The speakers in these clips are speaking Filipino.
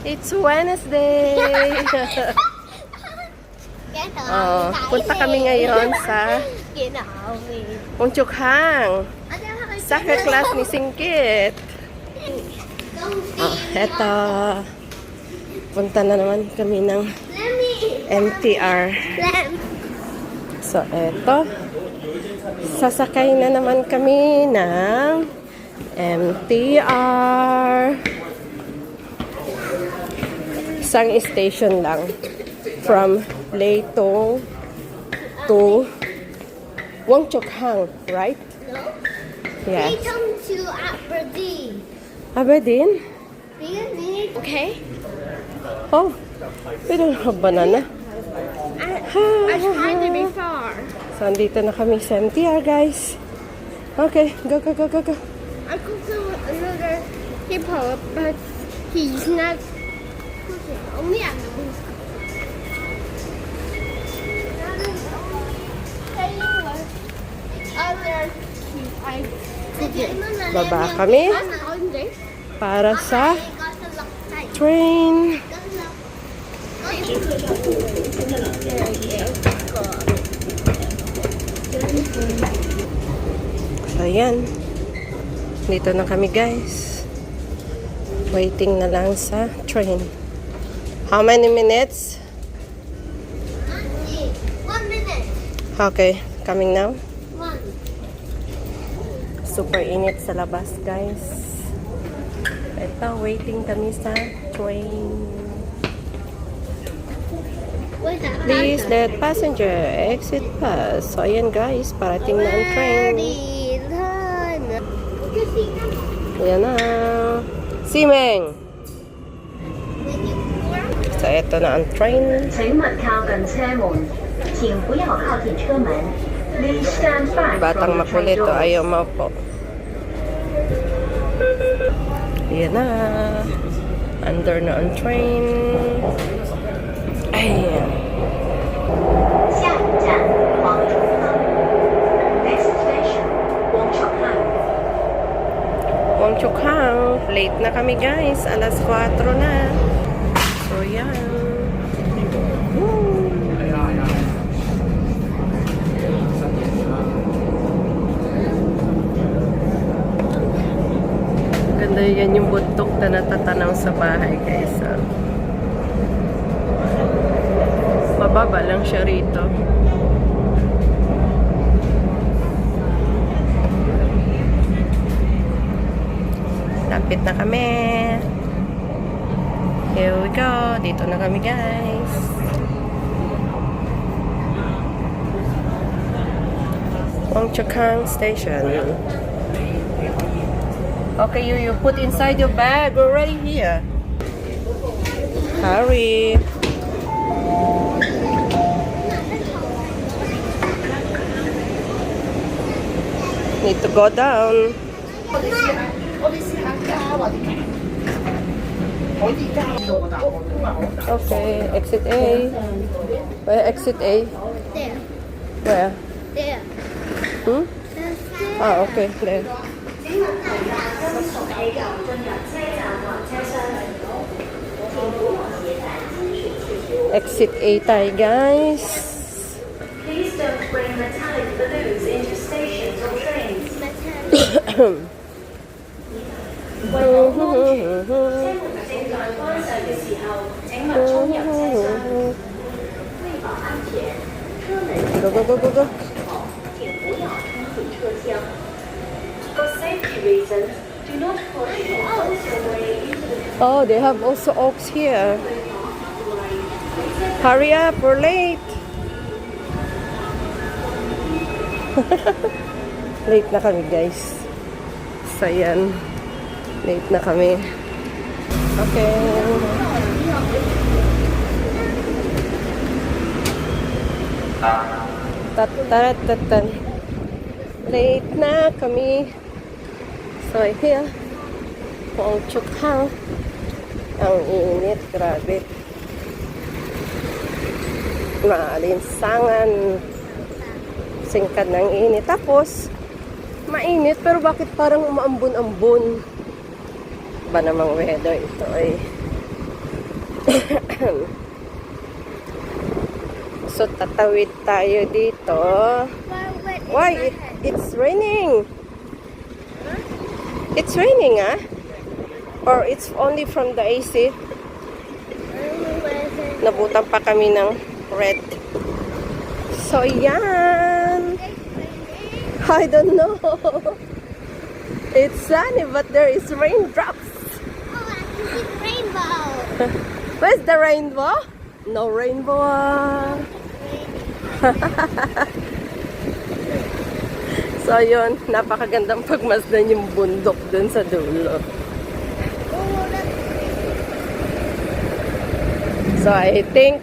It's Wednesday! Punta kami ngayon sa Pungchukhang. Soccer class ni Singkit. Eto. Punta na naman kami ng MTR. So, eto. Sasakay na naman kami ng MTR. Isang station lang. From Leitong to Pungchukhang, right? Yes. Leitong to Aberdeen. Aberdeen? Okay. Oh, we don't have banana. I tried it before. So, andito na kami sa MTR, guys. Okay, go, go, go, go, go. I could do another hippo, but he's not cooking. Only I'm Baba kami para sa train. So, ayan. Dito na kami, guys. Waiting na lang sa train. How many minutes? 1 minute. Okay, coming now. 1. Super init sa labas, guys. Ito, waiting kami sa train. Please let passenger exit pass. So, ayan, guys. Parating na ang train. Ayan na. Simeng! So, ito na ang train. Batang makulit to, ayaw maupo. Ayan na. Under na ang train. Ayan. Pungchukhang. Late na kami, guys. Alas 4 na. So, yan. Woo! Ganda yan yung buntok na natatanaw sa bahay, guys. Mababa lang siya rito. Lapit na kami. Here we go. Dito na kami, guys. Pungchukhang Station. Okay, you put inside your bag. We're already here. Hurry. Need to go down. Okay, exit A. Where exit A? There. Where? There. Hmm? Ah, okay, there. Exit A tayo, guys. Please don't bring metallic balloons into stations or trains. Go, go, go, go, go. For safety reasons, do not push or force your way into the Oh, they have also oaks here. Hurry up, we're late. Late na kami, guys. So, yan. Late na kami. Okay. Tatatatan. Late na kami. So, here. Pungchukhang. Ang init. Grabe. Maalinsangan. Singkad ng init. Tapos, mainit. Pero bakit parang umaambon-ambon? Ba namang weather ito ay So, tatawid tayo dito. Why? It's raining. It's raining, ah? Or it's only from the AC? Nabutan pa kami ng red. So, yan. I don't know. It's sunny, but there is raindrops. Oh, I can see the rainbow. Where's the rainbow? No rainbow. So, yun. Napakagandang pagmasdan yung bundok dun sa dulo. Oh, that's So, I think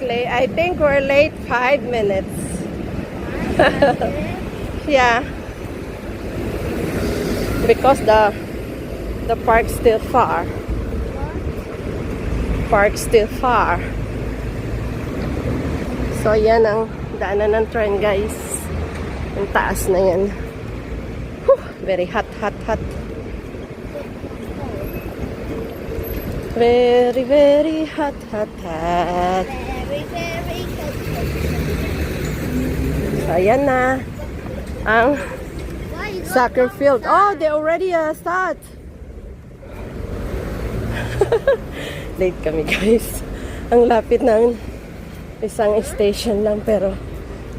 we're late 5 minutes. Yeah. Because the park's still far. Park's still far. So, yan ang daanan ng train, guys. Ang taas na yan. Whew, very hot, hot, hot. Very, very hot, hot, hot. very, very good. So, ayan na ang Why you go soccer field. Oh, they already start. Late kami, guys. Ang lapit ng isang station lang, pero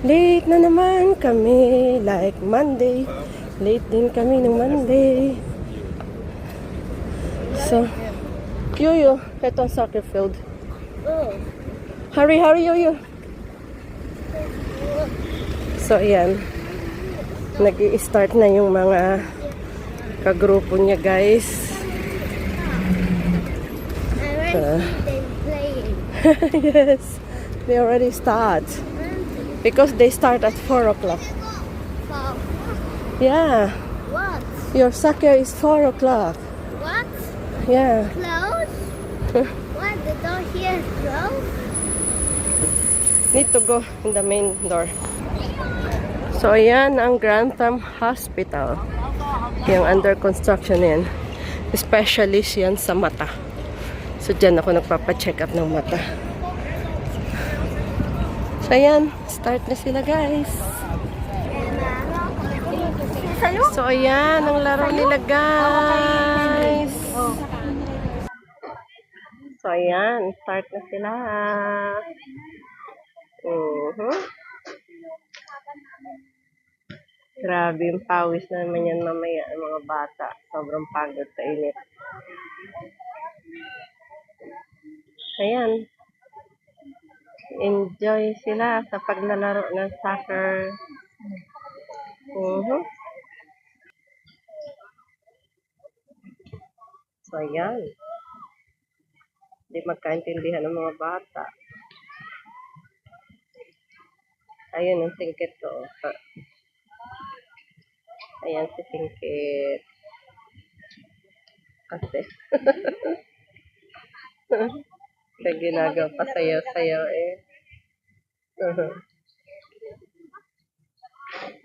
late na naman kami. Like Monday. Late din kami ng Monday. So, Yuyu, ito ang soccer field. Oh. Hurry, hurry, Yuyu. So, ayan. Nag-i-start na yung mga kagrupo niya, guys. I already see them playing. Yes, they already start. Because they start at 4 o'clock. For Yeah, what? your soccer is 4 o'clock. What? Yeah. Close? What? The door here is closed? Need to go in the main door. So, ayan ang Grantham Hospital. Yung under construction yan. Specialist yan sa mata. So, dyan ako nagpapacheck up ng mata. So, ayan. Start na sila, guys. So, ayan ang laro nila, guys. So, ayan. Start na sila. Grabe yung pawis na naman yan mamaya ang mga bata. Sobrang pagod sa init. Ayan. Enjoy sila sa paglalaro ng soccer. So, ayan. Hindi magkaintindihan ng mga bata. Ayun ang singkit ko. Ayan si singkit. Kasi. Kaya ginagawa pa sayaw-sayaw eh.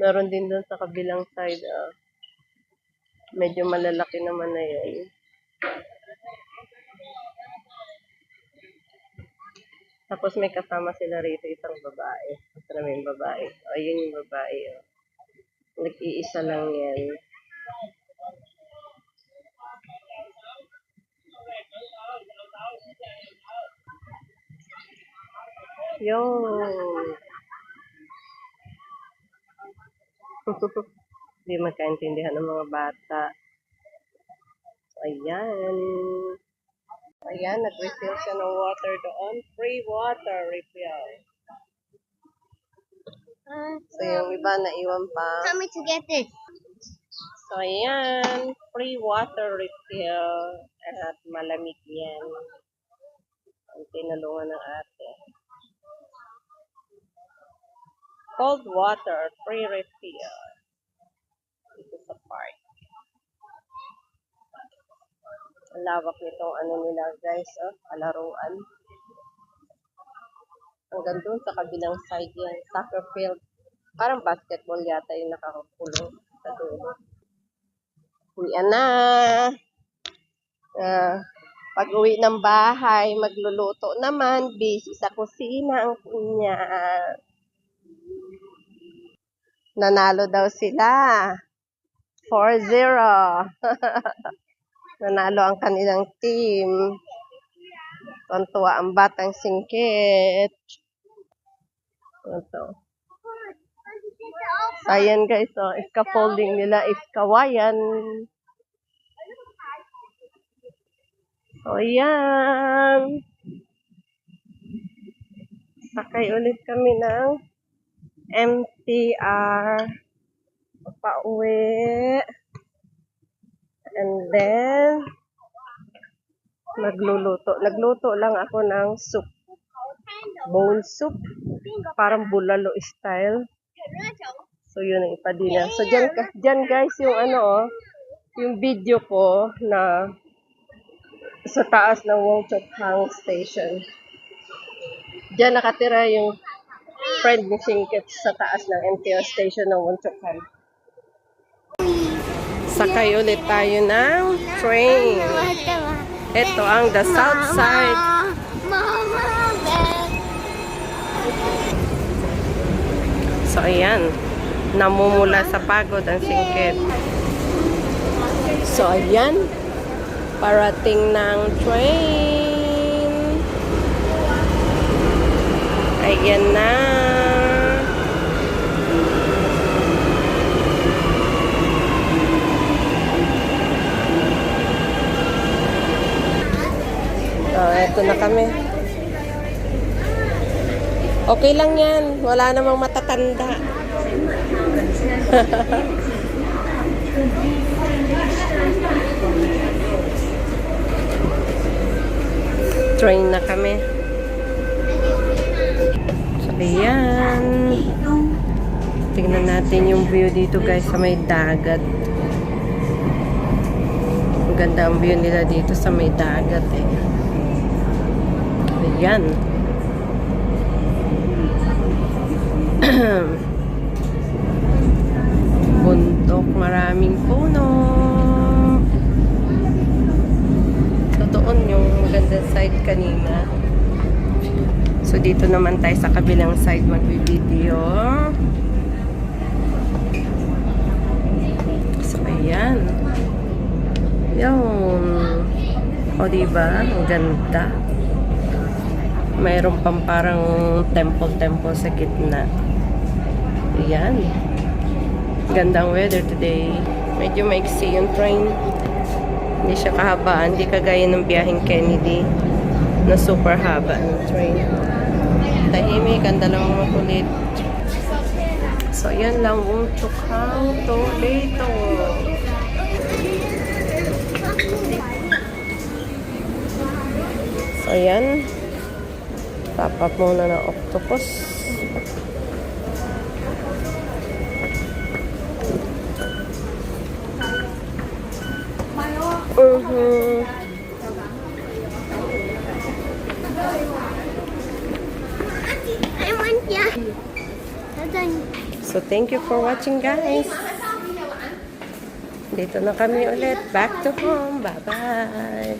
Meron din doon sa kabilang side. Medyo malalaki naman na yun. Tapos may kasama sila rito isang babae. Basta na may babae. Ayun yung babae. Nag-iisa lang yan. Yun. Hindi magkaintindihan ng mga bata. So, ayan. Ayan, nag-refill siya ng water doon. Free water refill. So, yung iba naiwan pa. Tell me to get this. So, ayan. Free water refill. At malamig yan. Ang tinulungan ng ate. Cold water, free refill. Dito sa park. Ang lawak nitong ano nila, guys. Palaruan. Hanggang doon sa kabilang side yan. Soccer field. Parang basketball yata yung nakakulong sa dulo. Uwian na. Pag uwi ng bahay, magluluto naman, busy sa kusina ang kunya. Nanalo daw sila. 4-0. Nanalo ang kanilang team. Tuwa ang batang singkit. Ito. So, ayan guys, so, scaffolding nila is kawayan. So, ayan. Sakay ulit kami ng MTR. Pauwi. And then, nagluluto. Nagluto lang ako ng soup. Bone soup. Parang bulalo style. So, yun ang ipadina. So, dyan guys, yung yung video ko na sa taas ng Wong Chuk Hang Station. Diyan nakatira yung friend ni Singkit sa taas ng MTR station ng Wong Chuk Hang. Sakay ulit tayo ng train. Ito ang the south side. So, ayan. Namumula sa pagod ang Singkit. So, ayan. Parating ng train. Ayan na. Ito na kami. Okay lang yan. Wala namang matatanda. Train na kami. So, ayan. Tingnan natin yung view dito guys sa may dagat. Ang ganda ang view nila dito sa may dagat eh. Ayan. Bundok, maraming puno. Doon yung magandang side kanina. So, dito naman tayo sa kabilang side mag-video. So, ayan. Yun. O, diba? Ang ganda. Mayroon pang parang temple sa gitna. Ayan. Gandang weather today. Medyo maiksi yung train. Hindi siya kahabaan. Hindi kagaya ng biyaheng Kennedy na super haba ng train. Tahimik. Ganda lang makulit. So, ayan lang. Wong Chuk Hang Toledo. So, ayan. Top up muna ng octopus. I want ya. So, thank you for watching, guys. Dito na kami ulit. Back to home. Bye-bye.